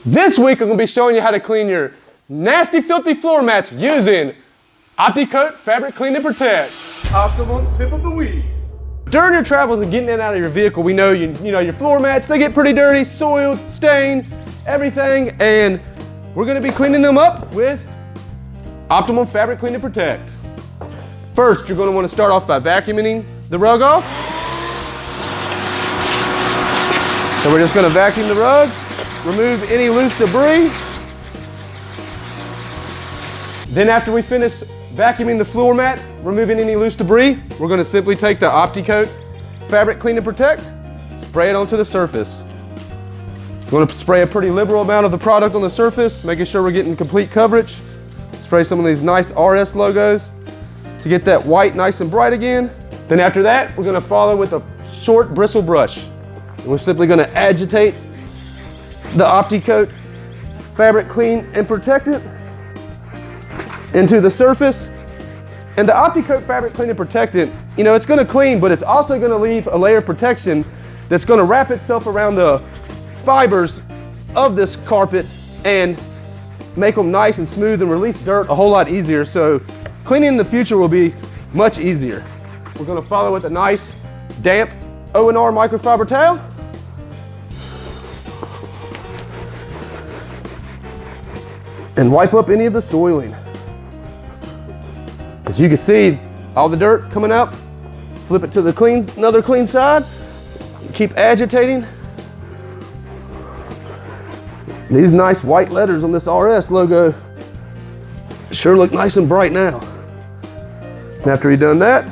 This week I'm going to be showing you how to clean your nasty, filthy floor mats using Opti-Coat Fabric Clean and Protect. Optimum tip of the week. During your travels and getting in and out of your vehicle, we know your floor mats, they get pretty dirty, soiled, stained, everything, and we're going to be cleaning them up with Optimum Fabric Clean and Protect. First, you're going to want to start off by vacuuming the rug off. So we're just going to vacuum the rug. Remove any loose debris. Then after we finish vacuuming the floor mat, removing any loose debris, we're going to simply take the Opti-Coat Fabric Clean and Protect, spray it onto the surface. We're going to spray a pretty liberal amount of the product on the surface, making sure we're getting complete coverage. Spray some of these nice RS logos to get that white nice and bright again. Then after that, we're going to follow with a short bristle brush. And we're simply going to agitate the Opti-Coat Fabric Clean and Protect it into the surface. And the Opti-Coat Fabric Clean and Protect it, it's going to clean, but it's also going to leave a layer of protection that's going to wrap itself around the fibers of this carpet and make them nice and smooth and release dirt a whole lot easier. So cleaning in the future will be much easier. We're going to follow with a nice damp O&R microfiber towel. And wipe up any of the soiling. As you can see, all the dirt coming out, flip it to the another clean side, keep agitating. These nice white letters on this RS logo sure look nice and bright now. And after you've done that,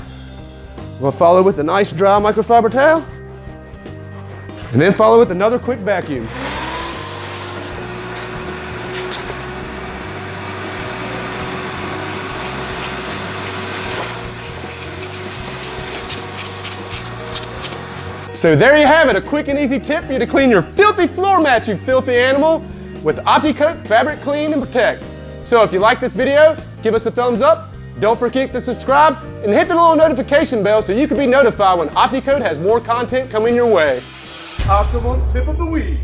we're gonna follow with a nice dry microfiber towel, and then follow with another quick vacuum. So there you have it, a quick and easy tip for you to clean your filthy floor mats, you filthy animal, with Opti-Coat Fabric Clean and Protect. So if you like this video, give us a thumbs up, don't forget to subscribe, and hit the little notification bell so you can be notified when Opti-Coat has more content coming your way. Optimum tip of the week.